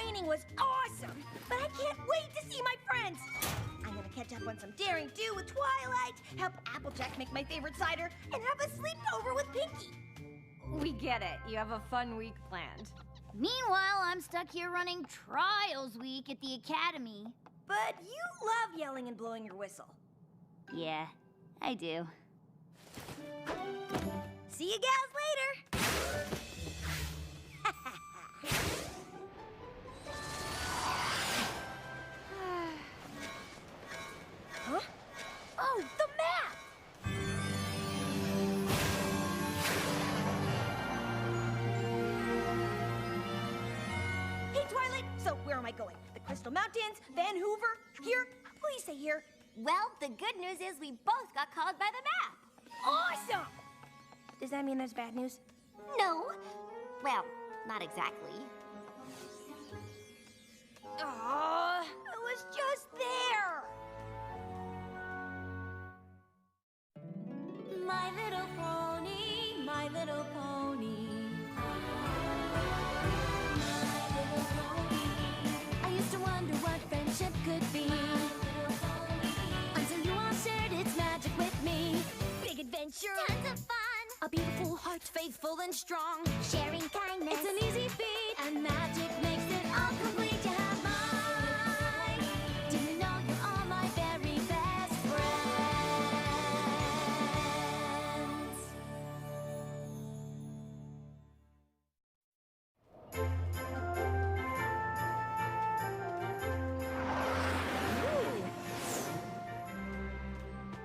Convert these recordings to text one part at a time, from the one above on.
training was awesome, but I can't wait to see my friends. I'm gonna catch up on some daring do with Twilight, help Applejack make my favorite cider, and have a sleepover with Pinky. We get it. You have a fun week planned. Meanwhile, I'm stuck here running Trials Week at the Academy. But you love yelling and blowing your whistle. Yeah, I do. See you gals later. Huh? Oh, the map! Hey, Twilight, so where am I going? The Crystal Mountains, Van Hoover, here? Please say here. Well, the good news is we both got called by the map. Awesome! Does that mean there's bad news? No. Well, not exactly. Aw, I was just there! My little pony, my little pony. My little pony. I used to wonder what friendship could be. Until you all shared its magic with me. Big adventure. Tons of fun. A beautiful heart, faithful and strong. Sharing kindness. It's an easy feat, and magic makes it all complete. You have mine. Do you know you're all my very best friends?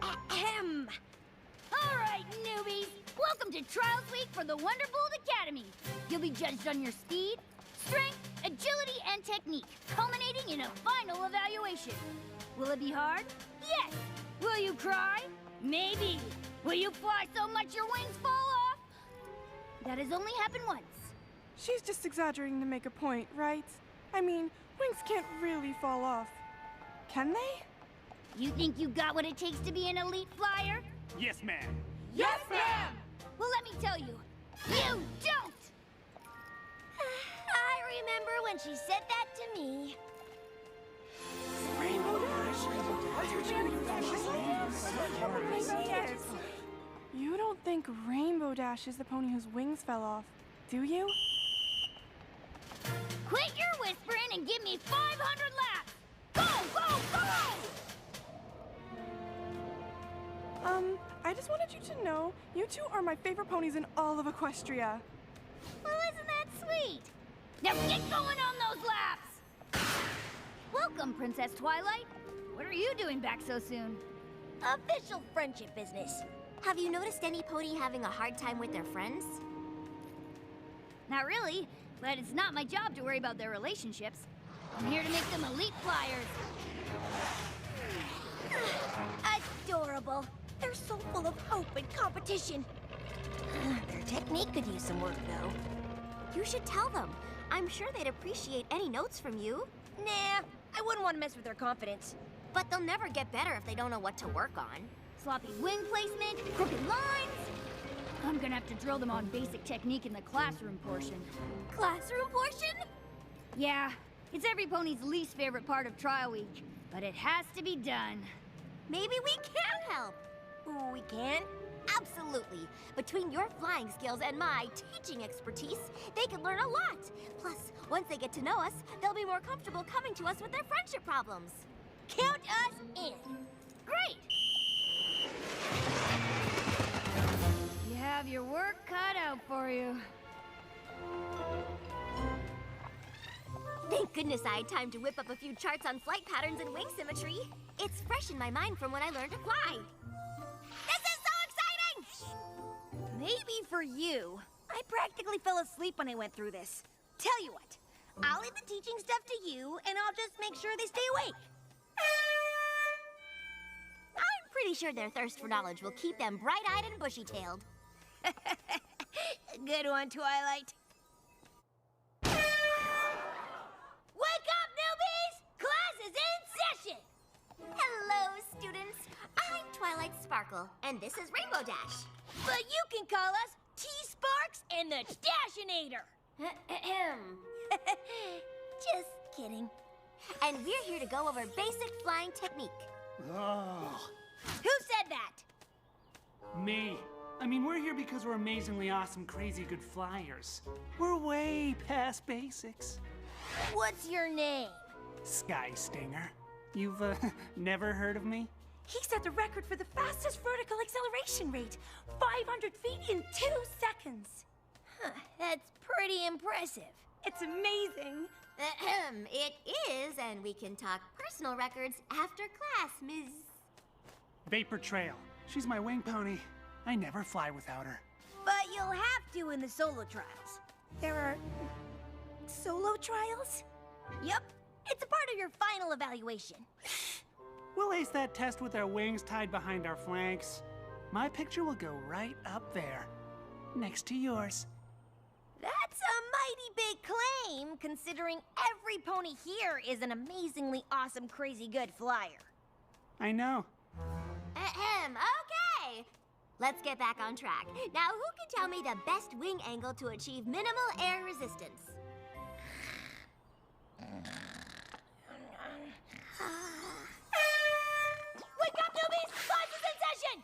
Ahem! All right, newbies. Welcome to Trials Week for the Wonderbolt Academy. You'll be judged on your speed, strength, agility, and technique, culminating in a final evaluation. Will it be hard? Yes. Will you cry? Maybe. Will you fly so much your wings fall off? That has only happened once. She's just exaggerating to make a point, right? I mean, wings can't really fall off. Can they? You think you got what it takes to be an elite flyer? Yes, ma'am. Yes, ma'am! Well, let me tell you, you don't! I remember when she said that to me. You don't think Rainbow Dash is the pony whose wings fell off, do you? Quit your whispering and give me 500 laps! Go, go, go! I just wanted you to know, you two are my favorite ponies in all of Equestria. Well, isn't that sweet? Now get going on those laps! Welcome, Princess Twilight. What are you doing back so soon? Official friendship business. Have you noticed any pony having a hard time with their friends? Not really, but it's not my job to worry about their relationships. I'm here to make them elite flyers. Adorable. They're so full of hope and competition. Their technique could use some work, though. You should tell them. I'm sure they'd appreciate any notes from you. Nah, I wouldn't want to mess with their confidence. But they'll never get better if they don't know what to work on. Sloppy wing placement, crooked lines. I'm gonna have to drill them on basic technique in the classroom portion. Classroom portion? Yeah, it's every pony's least favorite part of trial week, but it has to be done. Maybe we can help. Ooh, we can? Absolutely. Between your flying skills and my teaching expertise, they can learn a lot. Plus, once they get to know us, they'll be more comfortable coming to us with their friendship problems. Count us in. Great! You have your work cut out for you. Thank goodness I had time to whip up a few charts on flight patterns and wing symmetry. It's fresh in my mind from when I learned to fly. This is so exciting! Maybe for you. I practically fell asleep when I went through this. Tell you what, I'll leave the teaching stuff to you, and I'll just make sure they stay awake. I'm pretty sure their thirst for knowledge will keep them bright-eyed and bushy-tailed. Good one, Twilight. Wake up, newbies! Class is in session! Hello, students. I'm Twilight Sparkle, and this is Rainbow Dash. But you can call us T-Sparks and the Dashinator. Just kidding. And we're here to go over basic flying technique. Oh, Who said that? me. I mean, we're here because we're amazingly awesome, crazy good flyers. We're way past basics. What's your name? Sky Stinger. You've, never heard of me? He set the record for the fastest vertical acceleration rate, 500 feet in 2 seconds. Huh, that's pretty impressive. It's amazing. Ahem, it is, and we can talk personal records after class, Ms. Vapor Trail. She's my wing pony. I never fly without her. But you'll have to in the solo trials. There are solo trials? Yep, it's a part of your final evaluation. We'll ace that test with our wings tied behind our flanks. My picture will go right up there, next to yours. That's a mighty big claim, considering every pony here is an amazingly awesome, crazy good flyer. I know. Ahem, okay. Let's get back on track. Now, who can tell me the best wing angle to achieve minimal air resistance? Wake up, newbies! Class is in session!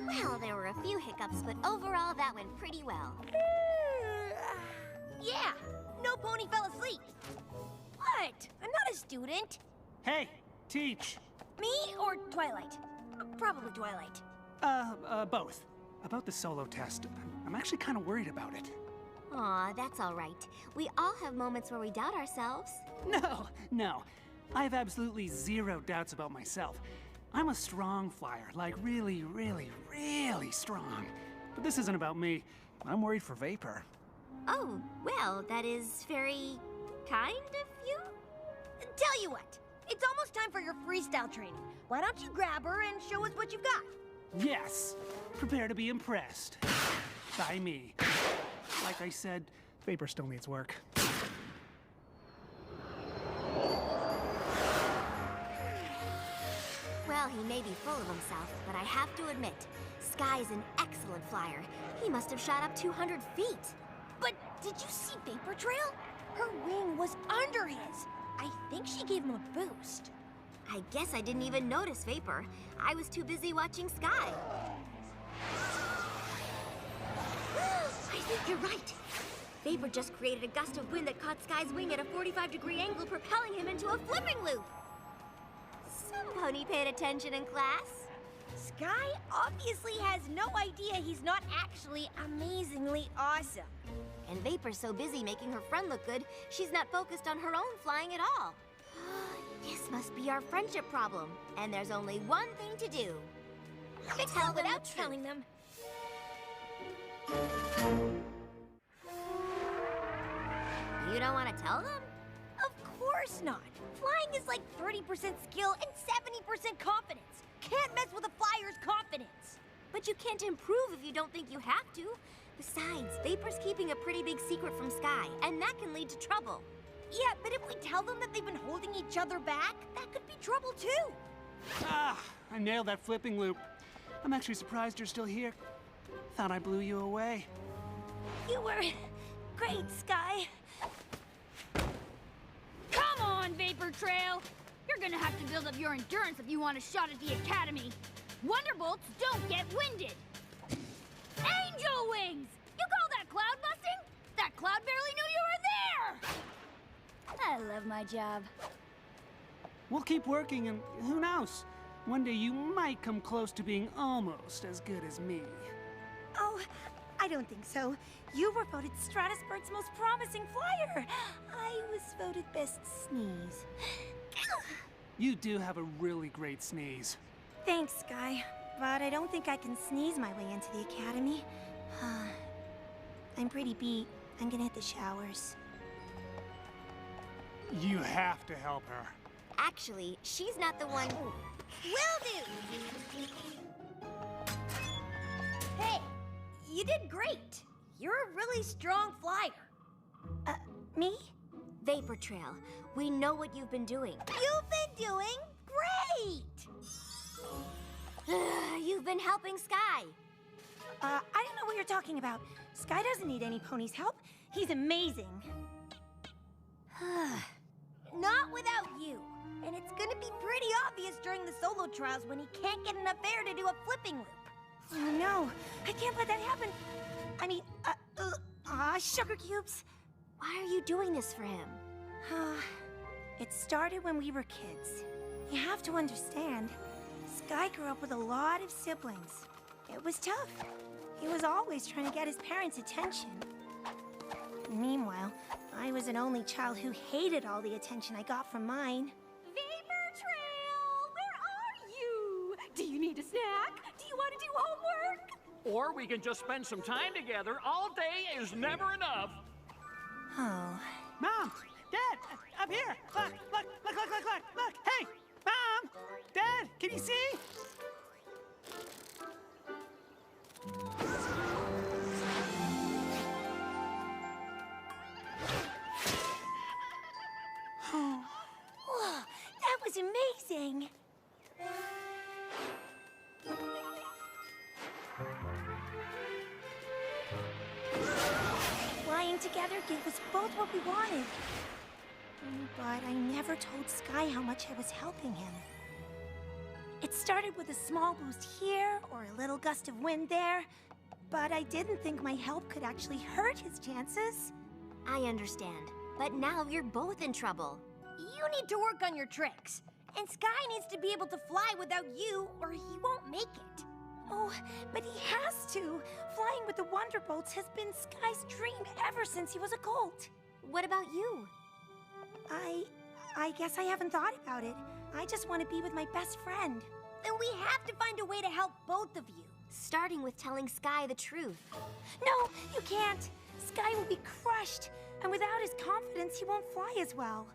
Well, there were a few hiccups, but overall that went pretty well. Yeah, no pony fell asleep. What? I'm not a student. Hey, teach. Me or Twilight? Probably Twilight. Both. About the solo test, I'm actually kind of worried about it. Aw, that's all right. We all have moments where we doubt ourselves. No. I have absolutely zero doubts about myself. I'm a strong flyer, like really, really, really strong. But this isn't about me. I'm worried for Vapor. Oh, well, that is very kind of you. Tell you what, it's almost time for your freestyle training. Why don't you grab her and show us what you've got? Yes! Prepare to be impressed. By me. Like I said, Vapor still needs work. Well, he may be full of himself, but I have to admit, Sky's an excellent flyer. He must have shot up 200 feet. But did you see Vapor Trail? Her wing was under his. I think she gave him a boost. I guess I didn't even notice Vapor. I was too busy watching Sky. I think you're right. Vapor just created a gust of wind that caught Sky's wing at a 45-degree angle, propelling him into a flipping loop. Some pony paid attention in class. Sky obviously has no idea he's not actually amazingly awesome. And Vapor's so busy making her friend look good, she's not focused on her own flying at all. This must be our friendship problem, and there's only one thing to do. Tell without telling them. You don't want to tell them? Of course not. Flying is like 30% skill and 70% confidence. Can't mess with a flyer's confidence. But you can't improve if you don't think you have to. Besides, Vapor's keeping a pretty big secret from Sky, and that can lead to trouble. Yeah, but if we tell them that they've been holding each other back, that could be trouble too. Ah, I nailed that flipping loop. I'm actually surprised you're still here. Thought I blew you away. You were great, Sky. Come on, Vapor Trail! You're gonna have to build up your endurance if you want a shot at the Academy. Wonderbolts don't get winded. Angel wings! You call that cloud busting? That cloud barely knew you were there! I love my job. We'll keep working, and who knows? One day you might come close to being almost as good as me. Oh, I don't think so. You were voted Stratospurt's most promising flyer. I was voted best sneeze. You do have a really great sneeze. Thanks, Sky. But I don't think I can sneeze my way into the Academy. I'm pretty beat. I'm gonna hit the showers. You have to help her. Actually, she's not the one. Will do! Hey, you did great. You're a really strong flyer. Me? Vapor Trail, we know what you've been doing. You've been doing great! You've been been helping Sky. I don't know what you're talking about. Sky doesn't need any pony's help. He's amazing. Not without you. And it's gonna be pretty obvious during the solo trials when he can't get enough air to do a flipping loop. Oh no, I can't let that happen. I mean, sugar cubes. Why are you doing this for him? It started when we were kids. You have to understand, Sky grew up with a lot of siblings. It was tough. He was always trying to get his parents' attention. Meanwhile, I was an only child who hated all the attention I got from mine. Vapor Trail, where are you? Do you need a snack? Do you want to do homework? Or we can just spend some time together. All day is never enough. Oh. Mom! Dad! Up here! Look! Look! Look! Look! Look! Look! Look! Hey! Mom! Dad! Can you see? Whoa, that was amazing! Flying together gave us both what we wanted. But I never told Sky how much I was helping him. It started with a small boost here, or a little gust of wind there, but I didn't think my help could actually hurt his chances. I understand, but now you're both in trouble. You need to work on your tricks. And Sky needs to be able to fly without you, or he won't make it. Oh, but he has to. Flying with the Wonderbolts has been Sky's dream ever since he was a colt. What about you? I guess I haven't thought about it. I just want to be with my best friend. Then we have to find a way to help both of you. Starting with telling Sky the truth. No, you can't. Sky will be crushed, and without his confidence, he won't fly as well.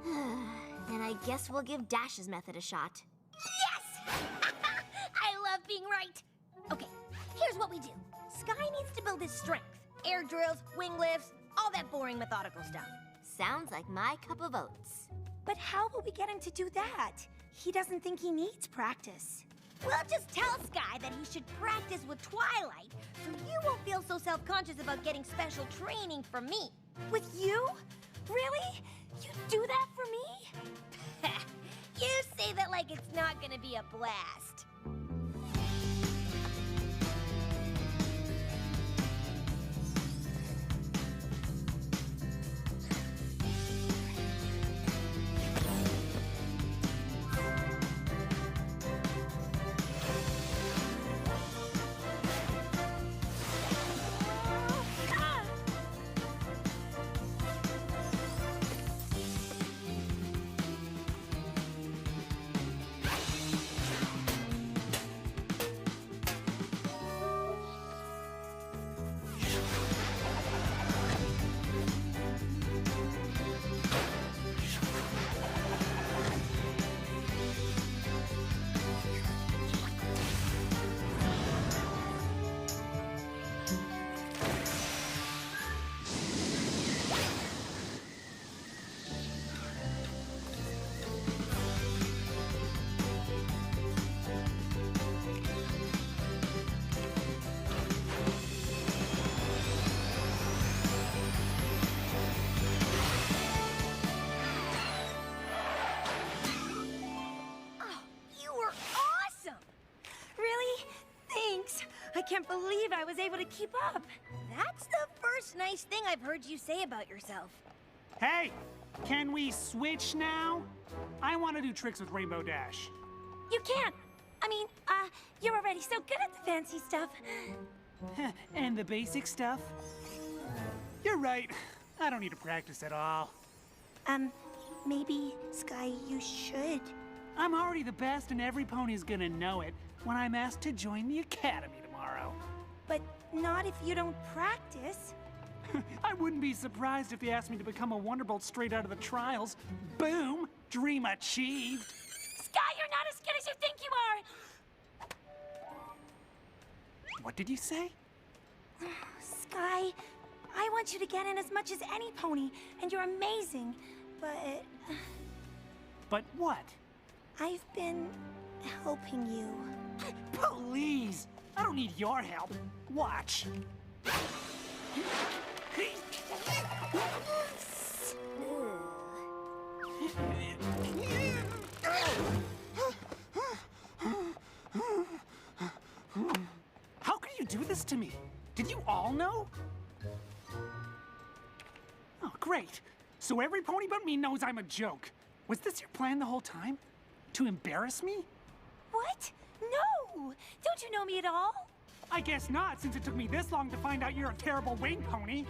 Then I guess we'll give Dash's method a shot. Yes! I love being right. Okay, here's what we do. Sky needs to build his strength. Air drills, wing lifts, all that boring methodical stuff. Sounds like my cup of oats. But how will we get him to do that? He doesn't think he needs practice. We'll just tell Sky that he should practice with Twilight, so you won't feel so self-conscious about getting special training from me. With you? Really? You'd do that for me? You say that like it's not gonna be a blast. I can't believe I was able to keep up. That's the first nice thing I've heard you say about yourself. Hey! Can we switch now? I want to do tricks with Rainbow Dash. You can't. I mean, you're already so good at the fancy stuff. And the basic stuff? You're right. I don't need to practice at all. Maybe, Sky, you should. I'm already the best and every pony's gonna know it when I'm asked to join the academy tomorrow. But not if you don't practice. I wouldn't be surprised if they asked me to become a Wonderbolt straight out of the trials. Boom! Dream achieved! Sky, you're not as good as you think you are! What did you say? Sky, I want you to get in as much as any pony, and you're amazing, but... But what? I've been helping you. Please! I don't need your help. Watch. How could you do this to me? Did you all know? Oh, great. So every pony but me knows I'm a joke. Was this your plan the whole time? To embarrass me? What? No! Don't you know me at all? I guess not, since it took me this long to find out you're a terrible wing pony.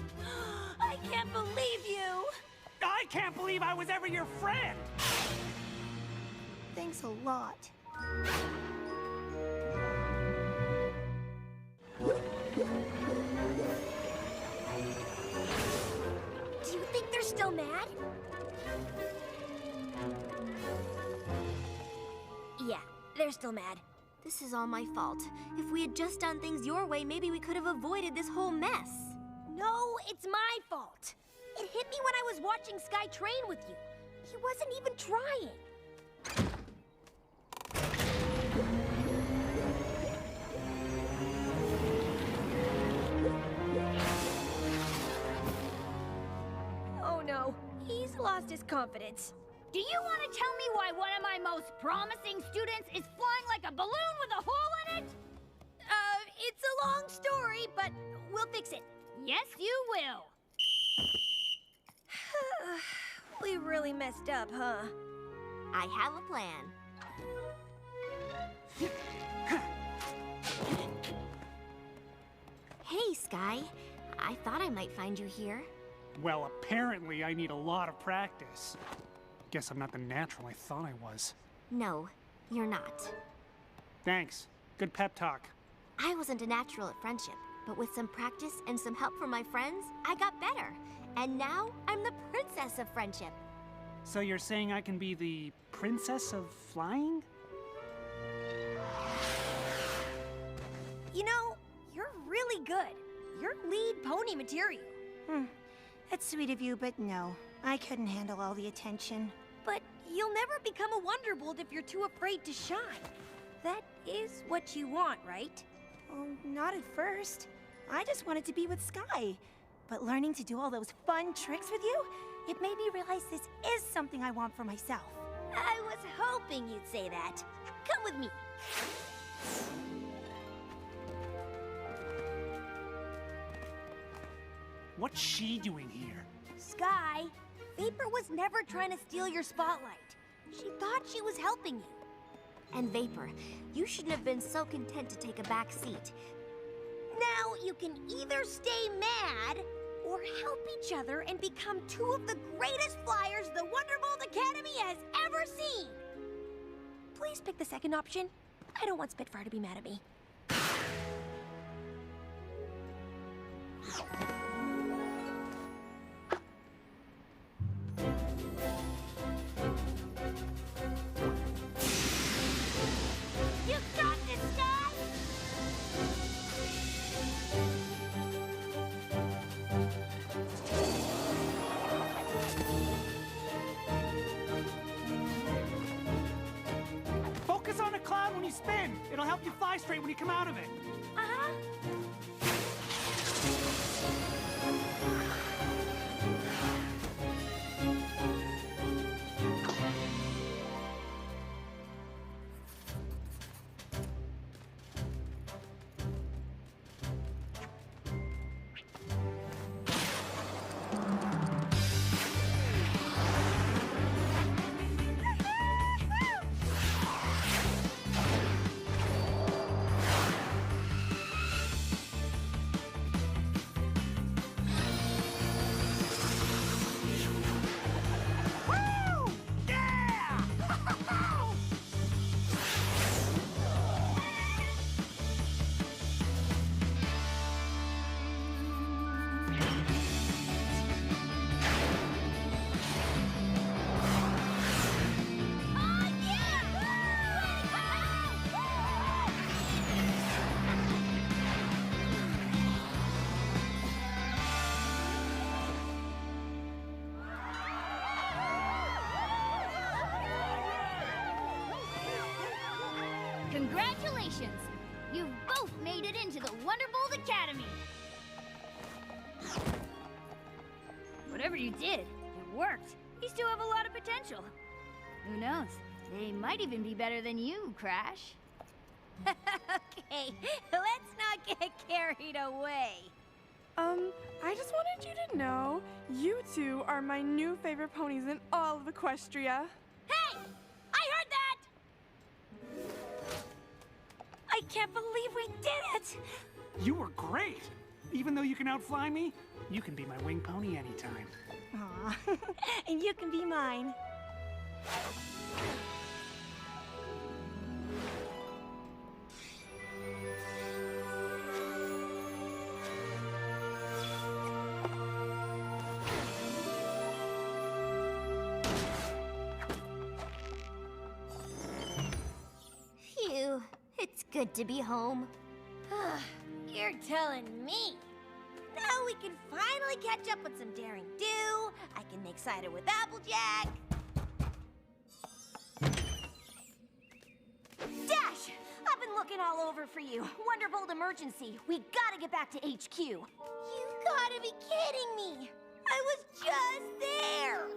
I can't believe you! I can't believe I was ever your friend! Thanks a lot. Do you think they're still mad? Yeah, they're still mad. This is all my fault. If we had just done things your way, maybe we could have avoided this whole mess. No, it's my fault. It hit me when I was watching Sky train with you. He wasn't even trying. Oh no, he's lost his confidence. Do you want to tell me why one of my most promising students is flying like a balloon with a hole in it? It's a long story, but we'll fix it. Yes, you will. We really messed up, huh? I have a plan. Hey, Sky. I thought I might find you here. Well, apparently I need a lot of practice. Guess I'm not the natural I thought I was. No, you're not. Thanks. Good pep talk. I wasn't a natural at friendship, but with some practice and some help from my friends, I got better. And now I'm the princess of friendship. So you're saying I can be the princess of flying? You know, you're really good. You're lead pony material. That's sweet of you, but no. I couldn't handle all the attention. But you'll never become a Wonderbolt if you're too afraid to shine. That is what you want, right? Oh, not at first. I just wanted to be with Sky. But learning to do all those fun tricks with you, it made me realize this is something I want for myself. I was hoping you'd say that. Come with me. What's she doing here? Sky, Vapor was never trying to steal your spotlight. She thought she was helping you. And Vapor, you shouldn't have been so content to take a back seat. Now you can either stay mad or help each other and become two of the greatest flyers the Wonderbolt Academy has ever seen. Please pick the second option. I don't want Spitfire to be mad at me. You got this, Sky! Focus on a cloud when you spin. It'll help you fly straight when you come out of it. Uh-huh. Congratulations! You've both made it into the Wonderbolt Academy! Whatever you did, it worked. These two have a lot of potential. Who knows? They might even be better than you, Crash. Okay, let's not get carried away. I just wanted you to know, you two are my new favorite ponies in all of Equestria. Hey! I heard that! I can't believe we did it! You were great! Even though you can outfly me, you can be my wing pony anytime. Aw, and you can be mine. Phew, it's good to be home. You're telling me. Now we can finally catch up with some daring do. I can make cider with Applejack. Dash! I've been looking all over for you. Wonderbolt emergency. We gotta get back to HQ. You gotta be kidding me. I was just there.